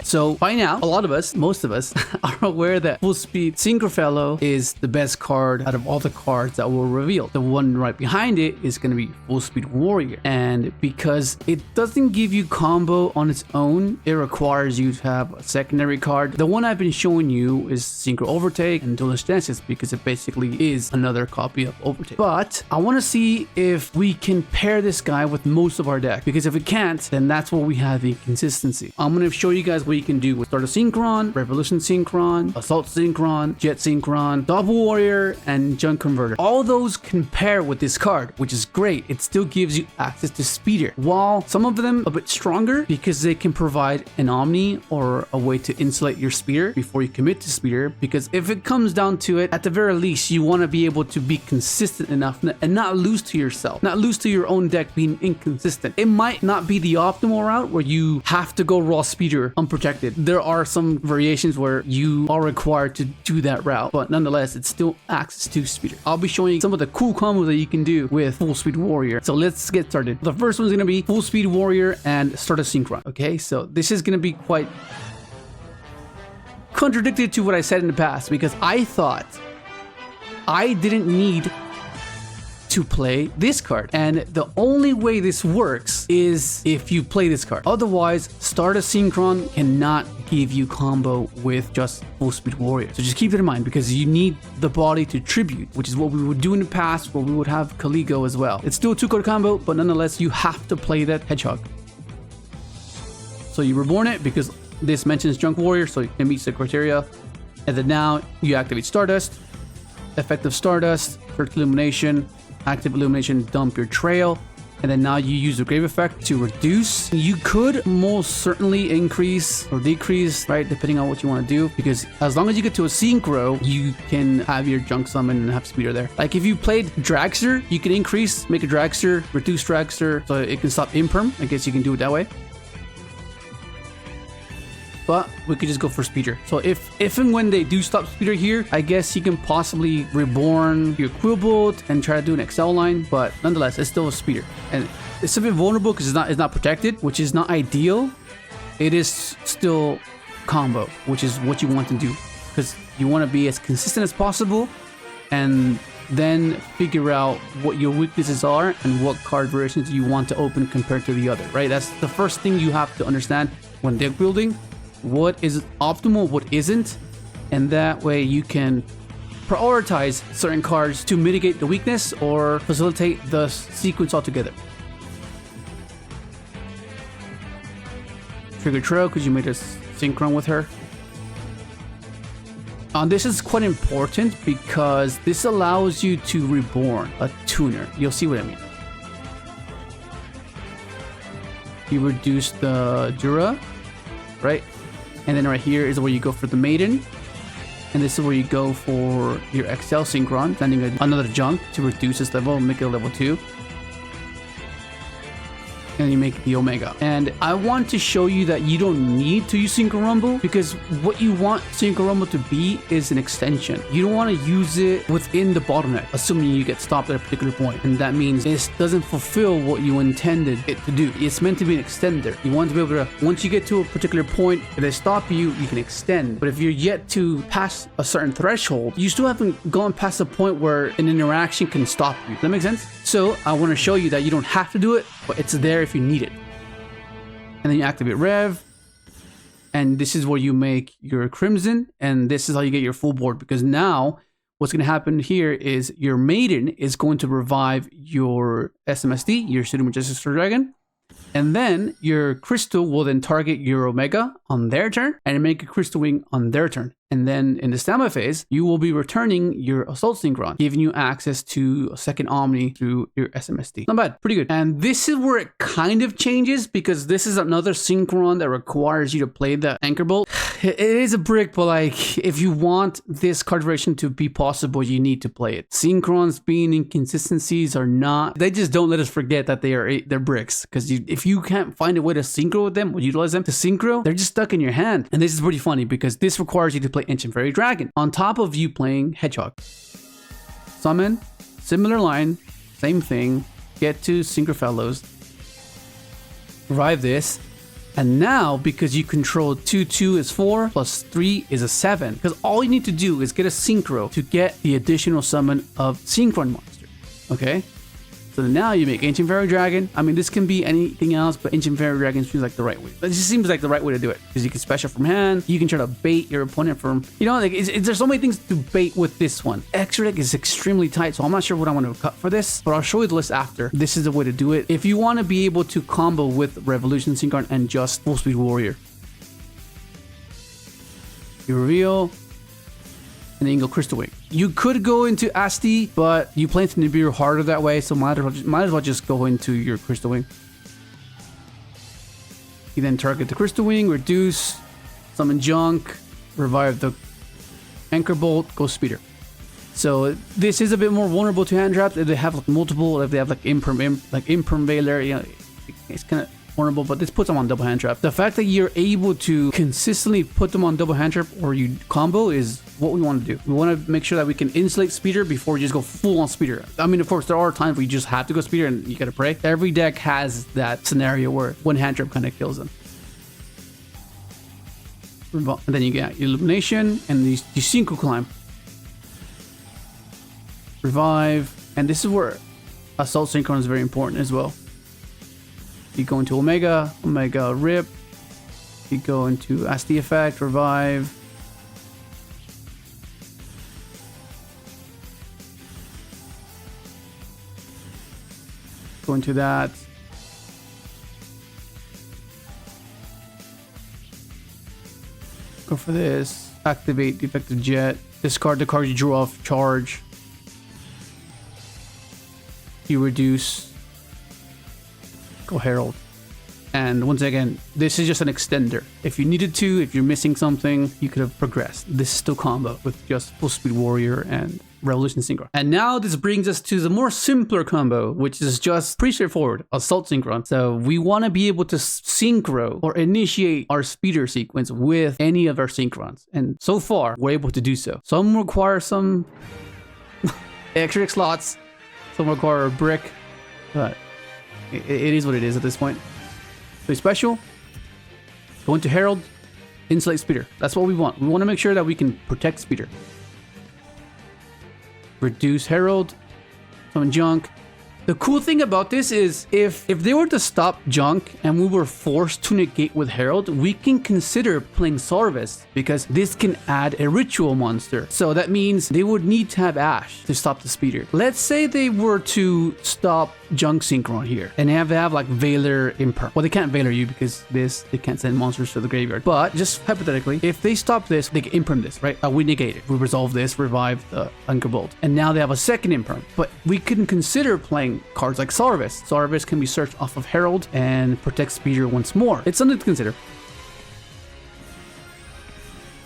Why? So by now, a lot of us, most of us, are aware that Fullspeed Synchro Fellow is the best card out of all the cards that were revealed. The one right behind it is going to be Fullspeed Warrior. And because it doesn't give you combo on its own, it requires you to have a secondary card. The one I've been showing you is Synchro Overtake and Duelist Genesis because it basically is another copy of Overtake. But I want to see if we can pair this guy with most of our deck, because if we can't, then that's where we have inconsistency. I'm going to show you guys what you can do with Stardust Synchron, Revolution Synchron, Assault Synchron, Jet Synchron, Doppel Warrior, and JUNK Converter. All those can pair with this card, which is great. It still gives you access to Speeder, while some of them a bit stronger because they can provide an Omni or a way to insulate your Speeder before you commit to Speeder. Because if it comes down to it, at the very least, you want to be able to be consistent enough and not lose to yourself, not lose to your own deck being inconsistent. It might not be the optimal route where you have to go raw Speeder unprotected. There are some variations where you are required to do that route, but nonetheless, it's still access to Speeder. I'll be showing you some of the cool combos that you can do with Fullspeed Warrior. So let's get started. The first one's going to be Fullspeed Warrior and Stardust Synchron. Okay, so this is going to be quite contradicted to what I said in the past, because I thought I didn't need to play this card, and the only way this works is if you play this card. Otherwise, Stardust Synchron cannot give you combo with just Fullspeed Warrior. So just keep that in mind, because you need the body to tribute, which is what we would do in the past, where we would have Kaligo as well. It's still a 2-card combo, but nonetheless, you have to play that hedgehog. So you reborn it because this mentions JUNK Warrior, so it meets the criteria. And then now you activate Stardust, effective Stardust, First Illumination, active Illumination, dump your trail, and then now you use the grave effect to reduce. You could most certainly increase or decrease, right, depending on what you want to do, because as long as you get to a synchro, you can have your junk summon and have Speeder there. Like if you played Dragster, you can increase, make a Dragster, reduce Dragster, so it can stop imperm. I guess you can do it that way. But we could just go for Speeder. So if and when they do stop Speeder here, I guess you can possibly reborn your Quillbolt and try to do an XL line, but nonetheless, it's still a Speeder. And it's a bit vulnerable because it's not protected, which is not ideal. It is still combo, which is what you want to do, because you want to be as consistent as possible and then figure out what your weaknesses are and what card variations you want to open compared to the other, right? That's the first thing you have to understand when deck building. What is optimal, what isn't, and that way you can prioritize certain cards to mitigate the weakness or facilitate the sequence altogether. Trigger Trail because you made a synchron with her. This is quite important because this allows you to reborn a tuner. You'll see what I mean. You reduce the Jura, right? And then right here is where you go for the Maiden. And this is where you go for your XL Synchron, sending another junk to reduce its level and make it a level 2. And you make the Omega. And I want to show you that you don't need to use Synchro Rumble, because what you want Synchro Rumble to be is an extension. You don't want to use it within the bottleneck, assuming you get stopped at a particular point. And that means it doesn't fulfill what you intended it to do. It's meant to be an extender. You want to be able to, once you get to a particular point, if they stop you, you can extend. But if you're yet to pass a certain threshold, you still haven't gone past the point where an interaction can stop you. Does that make sense? So I want to show you that you don't have to do it, but it's there if you need it. And then you activate Rev, and this is where you make your Crimson, and this is how you get your full board, because now what's going to happen here is your Maiden is going to revive your SMSD, your Pseudo Majestic Star Dragon, and then your Crystal will then target your Omega on their turn and make a Crystal Wing on their turn. And then in the standby phase, you will be returning your Assault Synchron, giving you access to a second Omni through your SMSD. Not bad, pretty good. And this is where it kind of changes, because this is another Synchron that requires you to play the Anchorbolt. It is a brick, but like, if you want this card variation to be possible, you need to play it. Synchrons being inconsistencies are not, they just don't let us forget that they're bricks. Because if you can't find a way to synchro with them or utilize them to synchro, they're just stuck in your hand. And this is pretty funny because this requires you to play Ancient Fairy Dragon on top of you playing Hedgehog. Summon, similar line, same thing, get to Synchro Fellows, revive this, And now, because you control 2 is 4 plus 3 is a 7, because all you need to do is get a synchro to get the additional summon of synchron monster. Okay, so now you make Ancient Fairy Dragon. I mean, this can be anything else, but Ancient Fairy Dragon seems like the right way. It just seems like the right way to do it, because you can special from hand. You can try to bait your opponent from, you know, like there's so many things to bait with this one. Extra deck is extremely tight, so I'm not sure what I want to cut for this, but I'll show you the list after. This is the way to do it if you want to be able to combo with Revolution Synchron and just Fullspeed Warrior. You reveal, and then you can go Crystal Wing. You could go into Asti, but you play into Nibiru harder that way, so might as well just go into your Crystal Wing. You then target the Crystal Wing, reduce, summon Junk, revive the Anchorbolt, go Speeder. So this is a bit more vulnerable to hand traps if they have like multiple, if they have like Imperm Veiler, you know, it's kind of vulnerable, but this puts them on double hand trap. The fact that you're able to consistently put them on double hand trap or you combo is what we want to do. We want to make sure that we can insulate Speeder before we just go full on Speeder. I mean, of course, there are times where you just have to go Speeder and you gotta pray. Every deck has that scenario where one hand trap kind of kills them. And then you get Illumination and you synchro climb. Revive, and this is where Assault Synchron is very important as well. You go into Omega Rip, you go into Asti Effect, Revive. Go into that. Go for this. Activate the effective jet. Discard the card you drew off charge. You reduce. Go Herald. And once again, this is just an extender. If you needed to, if you're missing something, you could have progressed. This is still combo with just Fullspeed Warrior and Revolution Synchron. And now this brings us to the more simpler combo, which is just pretty straightforward, Assault Synchron. So we want to be able to synchro or initiate our speeder sequence with any of our synchrons. And so far, we're able to do so. Some require some extra slots, some require a brick, but it is what it is at this point. So special, go into Herald, insulate Speeder. That's what we want. We want to make sure that we can protect Speeder. Reduce Herald, summon Junk. The cool thing about this is if they were to stop Junk and we were forced to negate with Herald, we can consider playing Sarvis because this can add a ritual monster. So that means they would need to have Ash to stop the Speeder. Let's say they were to stop JUNK Synchron here and they have like Veiler Imperm. Well, they can't Veiler you because they can't send monsters to the graveyard. But just hypothetically, if they stop this, they can Imperm this, right? We negate it. We resolve this, revive the Anchorbolt. And now they have a second Imperm. But we can consider playing cards like Sarvis. Sarvis can be searched off of Herald and protect Speeder once more. It's something to consider.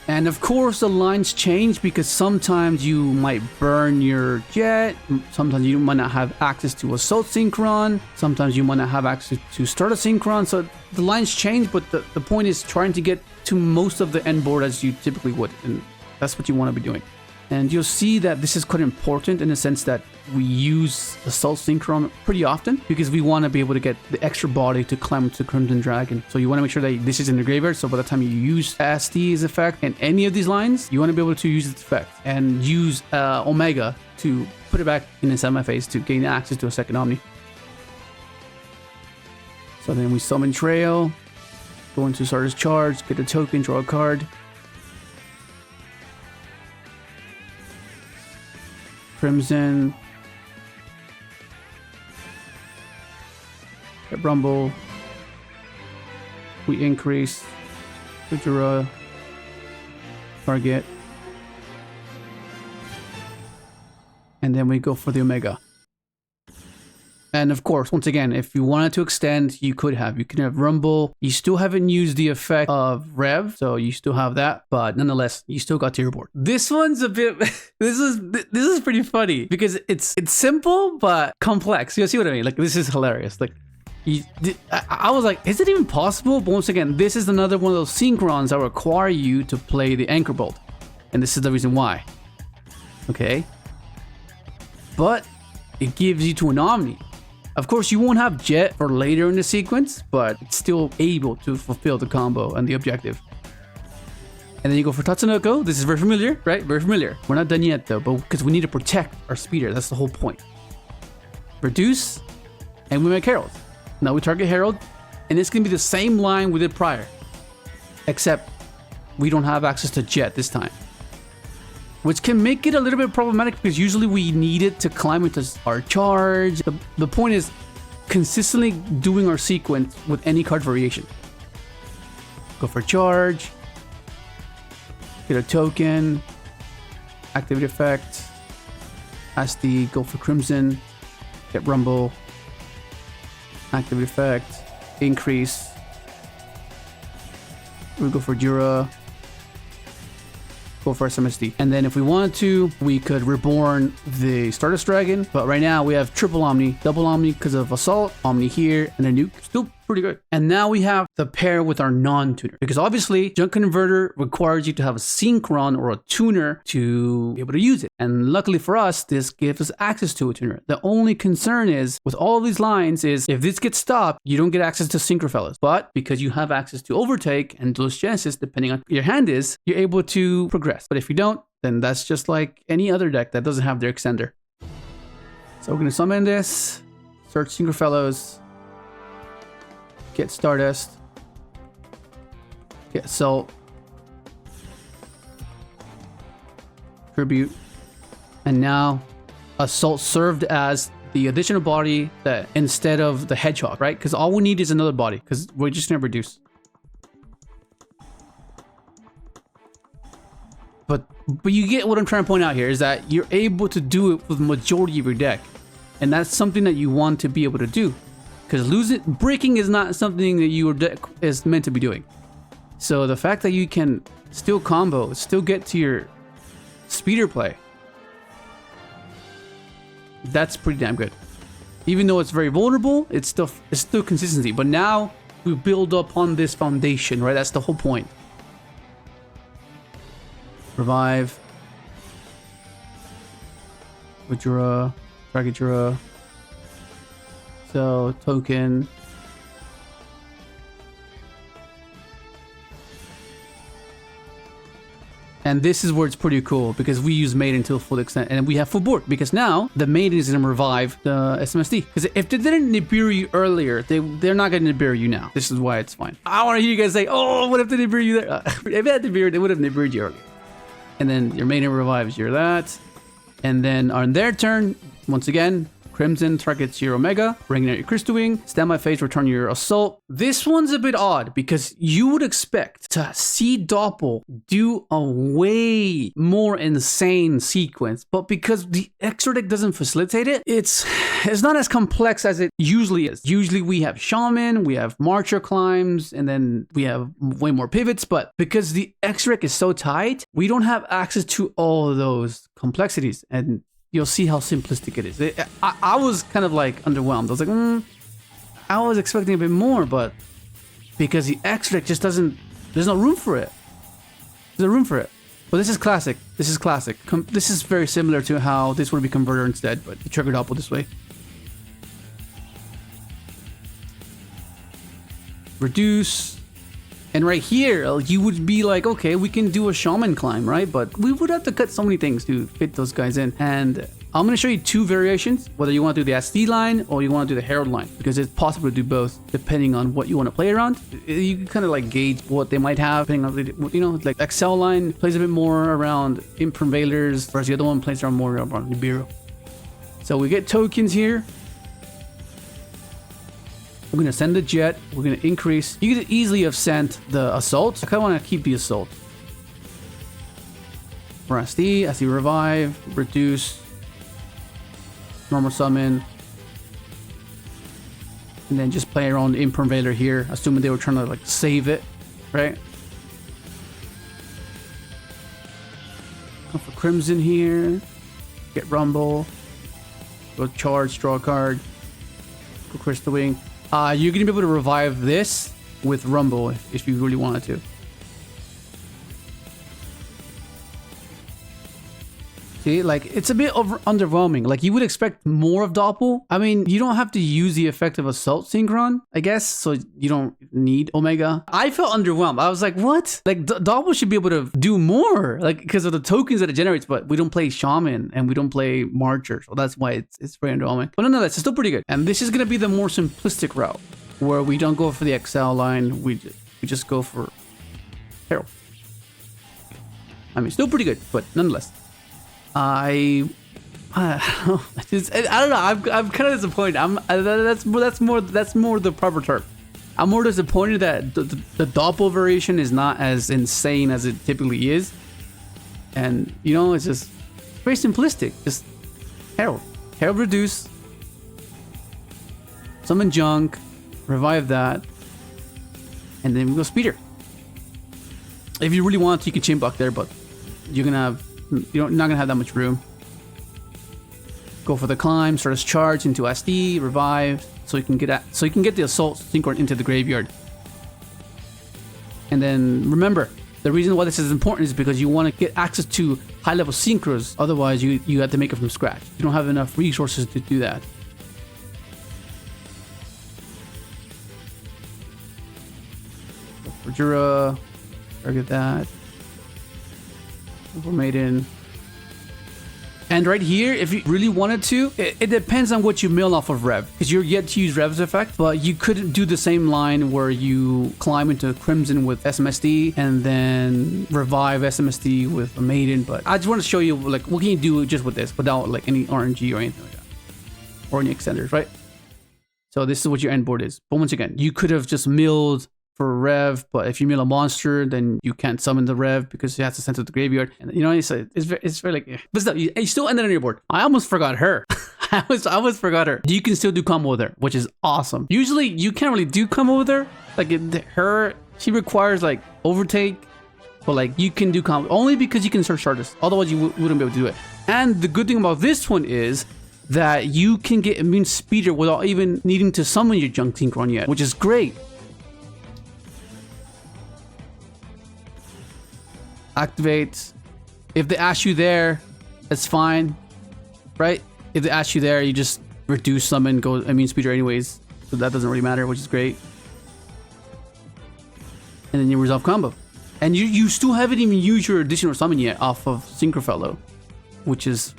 And of course, the lines change because sometimes you might burn your jet, sometimes you might not have access to Assault Synchron, sometimes you might not have access to Stardust Synchron, so the lines change, but the point is trying to get to most of the end board as you typically would, and that's what you want to be doing. And you'll see that this is quite important in the sense that we use Assault Synchron pretty often because we want to be able to get the extra body to climb to Crimson Dragon. So you want to make sure that this is in the graveyard. So by the time you use ST's effect and any of these lines, you want to be able to use its effect and use Omega to put it back in the semi-phase to gain access to a second Omni. So then we summon Trail, go into Stardust Charge, get a token, draw a card. Crimson, get Rumble, we increase, Kujira, target, and then we go for the Omega. And of course, once again, if you wanted to extend, you could have. You can have Rumble. You still haven't used the effect of Rev, so you still have that. But nonetheless, you still got to your board. This one's a bit. This is pretty funny because it's simple but complex. You see what I mean? Like this is hilarious. Like I was like, is it even possible? But once again, this is another one of those synchrons that require you to play the Anchorbolt, and this is the reason why. Okay, but it gives you to an Omni. Of course, you won't have Jet for later in the sequence, but it's still able to fulfill the combo and the objective. And then you go for Tatsunoko. This is very familiar, right? Very familiar. We're not done yet though, but because we need to protect our speeder. That's the whole point. Reduce, and we make Herald. Now we target Herald, and it's gonna be the same line we did prior, except we don't have access to Jet this time, which can make it a little bit problematic because usually we need it to climb into our charge. The point is consistently doing our sequence with any card variation. Go for charge, get a token, activate effect, SD, go for Crimson, get Rumble, activate effect, increase, we go for Jura, go for SMSD. And then if we wanted to, we could reborn the Stardust Dragon, but right now we have triple Omni, double Omni because of Assault, Omni here, and a nuke. Still pretty good. And now we have the pair with our non-tuner, because obviously Junk Converter requires you to have a synchron or a tuner to be able to use it. And luckily for us, this gives us access to a tuner. The only concern is with all of these lines is if this gets stopped, you don't get access to Synchro Fellows. But because you have access to Overtake and Duelist Genesis, depending on your hand is, you're able to progress. But if you don't, then that's just like any other deck that doesn't have their extender. So we're going to summon this, search Synchro Fellows, get Stardust, get Assault, Tribute, and now Assault served as the additional body that instead of the hedgehog, right? Because all we need is another body, because we're just gonna reduce. But you get what I'm trying to point out here is that you're able to do it with the majority of your deck, and that's something that you want to be able to do. Because breaking is not something that your deck is meant to be doing. So the fact that you can still combo, still get to your speeder play, that's pretty damn good. Even though it's very vulnerable, it's still consistency. But now we build up on this foundation, right? That's the whole point. Revive. Jura, target Jura. So, token. And this is where it's pretty cool because we use Maiden to a full extent and we have full board because now the Maiden is going to revive the SMSD. Because if they didn't Nibiru you earlier, they're not going to Nibiru you now. This is why it's fine. I want to hear you guys say, oh, what if they Nibiru you there? If they had Nibiru, they would have Nibiru'd you earlier. And then your Maiden revives your that. And then on their turn, once again, Crimson targets your Omega, bringing out your Crystal Wing, standby phase, return your Assault. This one's a bit odd because you would expect to see Doppel do a way more insane sequence, but because the extra deck doesn't facilitate it, it's not as complex as it usually is. Usually we have Shaman, we have Marcher climbs, and then we have way more pivots, but because the extra deck is so tight, we don't have access to all of those complexities, and you'll see how simplistic it is. I was kind of like underwhelmed. I was like, I was expecting a bit more, but because the extra deck just doesn't, there's no room for it. There's no room for it. But this is classic. This is classic. This is very similar to how this would be Converter instead, but you trigger Doppel this way. Reduce. And right here, you would be like, okay, we can do a Shaman climb, right? But we would have to cut so many things to fit those guys in. And I'm going to show you two variations, whether you want to do the SD line or you want to do the Herald line, because it's possible to do both depending on what you want to play around. You can kind of like gauge what they might have, depending on, you know, like XL line plays a bit more around Imp Prevailers, whereas the other one plays around more around Nibiru. So we get tokens here. We're going to send the Jet. We're going to increase. You could easily have sent the Assault. I kind of want to keep the Assault. For SD Revive, Reduce, Normal Summon, and then just play around Imp Prevailer here, assuming they were trying to like save it, right? Go for Crimson here. Get Rumble. Go charge, draw a card. Go Crystal Wing. You're going to be able to revive this with Rumble if you really wanted to. See, like, it's a bit underwhelming. Like, you would expect more of Doppel. I mean, you don't have to use the effect of Assault Synchron, I guess, so you don't need Omega. I felt underwhelmed. I was like, what? Like, Doppel should be able to do more, like, because of the tokens that it generates, but we don't play Shaman, and we don't play Marcher, so that's why it's very underwhelming. But nonetheless, it's still pretty good. And this is going to be the more simplistic route, where we don't go for the XL line, we just go for Herald. I mean, still pretty good, but nonetheless. I don't know. I'm kind of disappointed. That's more the proper term. I'm more disappointed that the Doppel variation is not as insane as it typically is, and you know, it's just very simplistic. Just Herald reduce, summon junk, revive that, and then we go speeder. If you really want to, you can chain block there, but you're not gonna have that much room. Go for the climb, Stardust charge into SD, revive, so you can get the Assault Synchron into the graveyard. And then remember, the reason why this is important is because you want to get access to high level synchros. Otherwise, you have to make it from scratch. You don't have enough resources to do that. For Jura, target that. For Maiden. And right here, if you really wanted to, it depends on what you mill off of Rev, because you're yet to use Rev's effect, but you could do the same line where you climb into Crimson with SMSD and then revive SMSD with a Maiden. But I just want to show you, like, what can you do just with this without like any RNG or anything like that, or any extenders, right? So this is what your end board is. But once again, you could have just milled for Rev, but if you mill a monster, then you can't summon the Rev because it has to send to the graveyard. And you know, it's very like, but still, you still ended on your board. I almost forgot her. I almost forgot her. You can still do combo with her, which is awesome. Usually, you can't really do combo with her. Like she requires like overtake, but like you can do combo only because you can search Stardust. Otherwise, you wouldn't be able to do it. And the good thing about this one is that you can get immune speeder without even needing to summon your JUNK Synchron yet, which is great. Activate. If they ask you there, that's fine, right? If they ask you there, you just reduce summon, go immune speeder anyways, so that doesn't really matter, which is great. And then you resolve combo, and you still haven't even used your additional summon yet off of Synchro Fellow, which is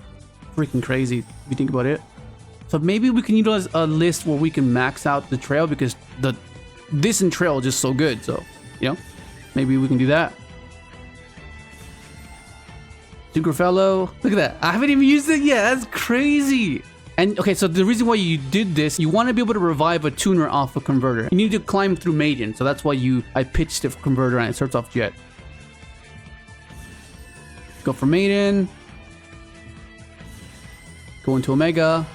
freaking crazy if you think about it. So maybe we can utilize a list where we can max out the trail, because this and trail is just so good. So you know, maybe we can do that. Synchro Fellow, look at that. I haven't even used it yet. That's crazy. And okay, so the reason why you did this, you want to be able to revive a tuner off a converter. You need to climb through Maiden, so that's why I pitched it for converter and it starts off Jet. Go for Maiden. Go into Omega.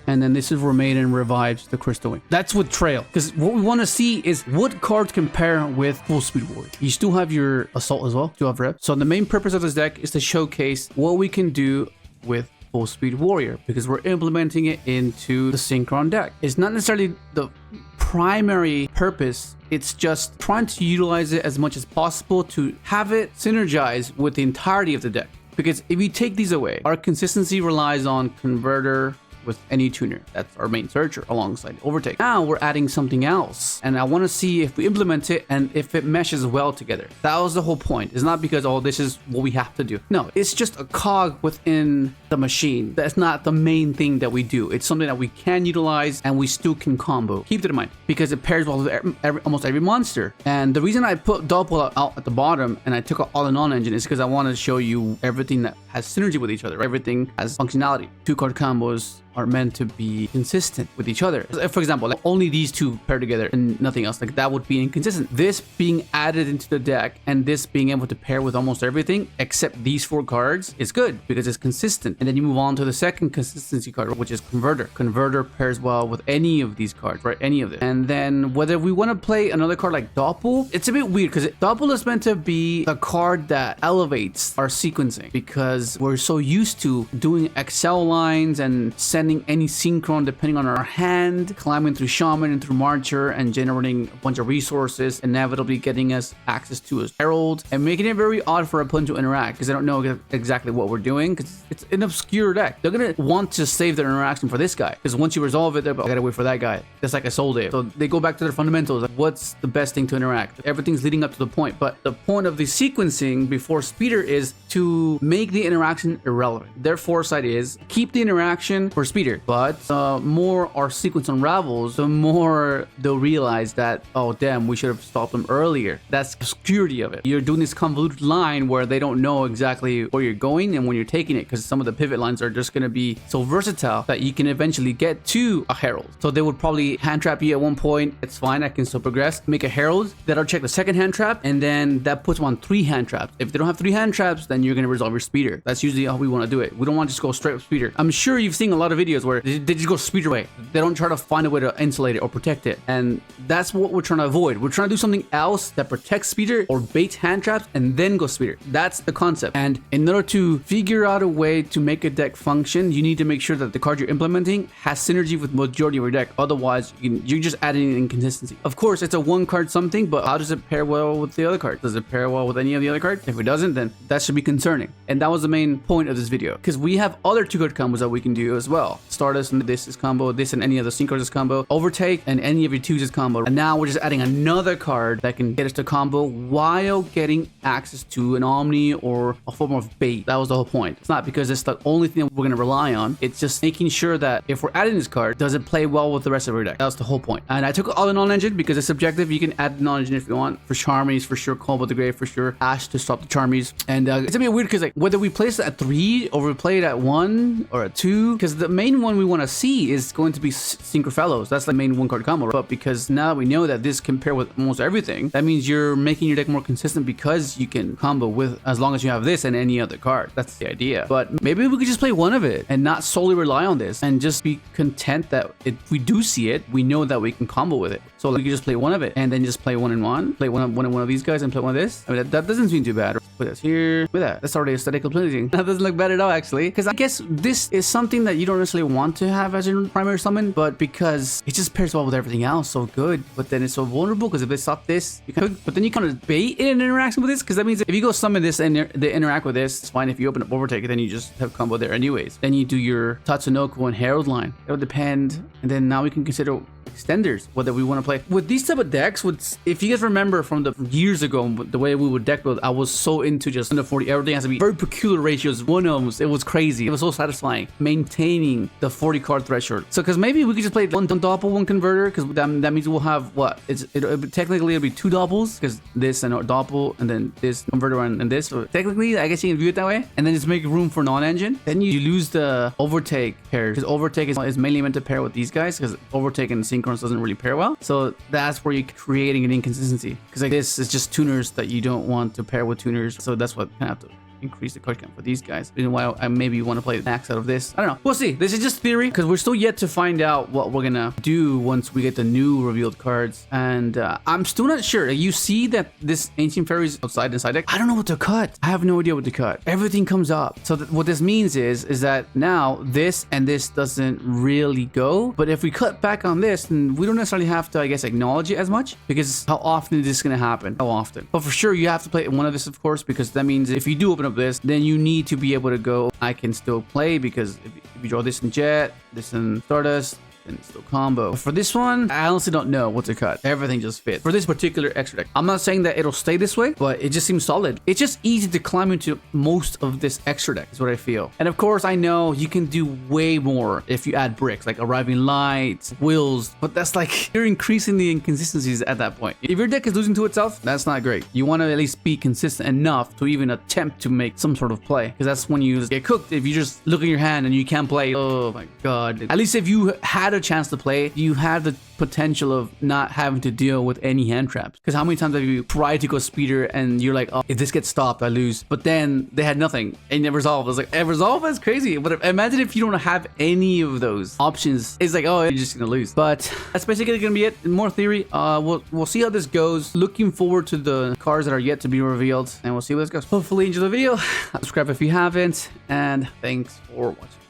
And then this is where Maiden revives the Crystal Wing. That's with Trail, because what we want to see is what cards compare with Fullspeed Warrior. You still have your Assault as well, still have Rev. So the main purpose of this deck is to showcase what we can do with Fullspeed Warrior, because we're implementing it into the Synchron deck. It's not necessarily the primary purpose, it's just trying to utilize it as much as possible to have it synergize with the entirety of the deck. Because if you take these away, our consistency relies on converter with any tuner. That's our main searcher alongside overtake. Now we're adding something else, and I want to see if we implement it and if it meshes well together. That was the whole point. It's not because, oh, this is what we have to do. No, it's just a cog within the machine. That's not the main thing that we do. It's something that we can utilize and we still can combo. Keep that in mind, because it pairs well with almost every monster. And the reason I put Doppel out at the bottom and I took an all-in-on engine is because I wanted to show you everything that has synergy with each other. Everything has functionality. 2-card combos are meant to be consistent with each other. For example, like only these two pair together and nothing else, like that would be inconsistent. This being added into the deck and this being able to pair with almost everything except these 4 cards is good because it's consistent. And then you move on to the second consistency card, which is Converter. Converter pairs well with any of these cards, right? Any of them. And then whether we want to play another card like Doppel, it's a bit weird because Doppel is meant to be a card that elevates our sequencing, because because we're so used to doing Excel lines and sending any synchron depending on our hand, climbing through Shaman and through Marcher and generating a bunch of resources, inevitably getting us access to a Herald, and making it very odd for our opponent to interact because they don't know exactly what we're doing because it's an obscure deck. They're gonna want to save their interaction for this guy because once you resolve it, they're like, I gotta wait for that guy. That's like I sold it. So they go back to their fundamentals. Like, what's the best thing to interact? Everything's leading up to the point, but the point of the sequencing before speeder is to make the interaction irrelevant. Their foresight is keep the interaction for speeder, but more our sequence unravels, the more they'll realize that, oh damn, we should have stopped them earlier. That's the obscurity of it. You're doing this convoluted line where they don't know exactly where you're going and when you're taking it, because some of the pivot lines are just going to be so versatile that you can eventually get to a Herald. So they would probably hand trap you at one point. It's fine, I can still progress. Make a Herald, that'll check the second hand trap, and then that puts them on 3 hand traps. If they don't have 3 hand traps, then you're going to resolve your speeder. That's usually how we want to do it. We don't want to just go straight with speeder. I'm sure you've seen a lot of videos where they just go speeder way. They don't try to find a way to insulate it or protect it. And that's what we're trying to avoid. We're trying to do something else that protects speeder or baits hand traps and then go speeder. That's the concept. And in order to figure out a way to make a deck function, you need to make sure that the card you're implementing has synergy with majority of your deck. Otherwise, you're just adding an inconsistency. Of course, it's a 1 card something, but how does it pair well with the other card? Does it pair well with any of the other cards? If it doesn't, then that should be concerning. And that was the main point of this video, because we have other 2-card combos that we can do as well. Stardust and this is combo, this and any other synchros is combo, overtake and any of your 2s is combo. And now we're just adding another card that can get us to combo while getting access to an Omni or a form of bait. That was the whole point. It's not because it's the only thing that we're going to rely on. It's just making sure that if we're adding this card, does it play well with the rest of our deck? That was the whole point. And I took all the non-engine because it's subjective. You can add the non-engine if you want. For Charmies, for sure. Combo the Grave, for sure. Ash to stop the Charmies. And it's a bit weird because like whether we place it at 3 or we play it at 1 or at 2, because the main one we want to see is going to be Synchro Fellows. That's the main 1-card combo. But because now we know that this can pair with almost everything, that means you're making your deck more consistent because you can combo with as long as you have this and any other card. That's the idea. But maybe we could just play one of it and not solely rely on this and just be content that if we do see it, we know that we can combo with it. So like, we could just play one of it and then just play one in one, play one of these guys and play one of this. I mean, that doesn't seem too bad. Put this here. Look at that. That's already aesthetically pleasing. That doesn't look bad at all, actually. Because I guess this is something that you don't necessarily want to have as your primary summon, but because it just pairs well with everything else so good. But then it's so vulnerable because if they stop this, you can. But then you kind of bait in an interaction with this, because that means if you go summon this and they interact with this, it's fine. If you open up Overtake, then you just have combo there anyways. Then you do your Tatsunoko and Herald line. It would depend. And then now we can consider extenders, whether we want to play with these type of decks. If you guys remember from the years ago, the way we would deck build, I was so into just under 40. Everything has to be very peculiar ratios. One of them, it was crazy. It was so satisfying maintaining the 40 card threshold. So because maybe we could just play one Doppel, one converter, because that means we'll have what? Technically it'll be 2 Doppels, because this and Doppel and then this converter and this. So technically, I guess you can view it that way, and then just make room for non-engine. Then you lose the Overtake pair, because Overtake is mainly meant to pair with these guys, because Overtake and Synchrons doesn't really pair well. So that's where you're creating an inconsistency, because like this is just tuners that you don't want to pair with tuners. So that's what kind of have to increase the card count for these guys. Reason why I maybe want to play max out of this. I don't know. We'll see. This is just theory, because we're still yet to find out what we're gonna do once we get the new revealed cards. And I'm still not sure. You see that this Ancient Fairies outside inside deck? I don't know what to cut. I have no idea what to cut. Everything comes up. So what this means is that now this and this doesn't really go. But if we cut back on this, then we don't necessarily have to, I guess, acknowledge it as much, because how often is this gonna happen? How often? But for sure, you have to play one of this, of course, because that means if you do open up this, then you need to be able to go, I can still play, because if you draw this in Jet, this in Stardust, then it's still combo. But for this one, I honestly don't know what to cut. Everything just fits. For this particular extra deck, I'm not saying that it'll stay this way, but it just seems solid. It's just easy to climb into most of this extra deck, is what I feel. And of course, I know you can do way more if you add bricks, like Arriving Lights, Wills, but that's like, you're increasing the inconsistencies at that point. If your deck is losing to itself, that's not great. You want to at least be consistent enough to even attempt to make some sort of play, because that's when you get cooked. If you just look at your hand and you can't play, oh my god. At least if you had a a chance to play, you had the potential of not having to deal with any hand traps. Because how many times have you tried to go speeder and you're like, oh, if this gets stopped, I lose. But then they had nothing and it resolved. I was like, resolve is crazy. But imagine if you don't have any of those options. It's like, oh, you're just gonna lose. But that's basically gonna be it. More theory. We'll see how this goes. Looking forward to the cards that are yet to be revealed, and we'll see how this goes. Hopefully enjoy the video. Subscribe if you haven't, and thanks for watching.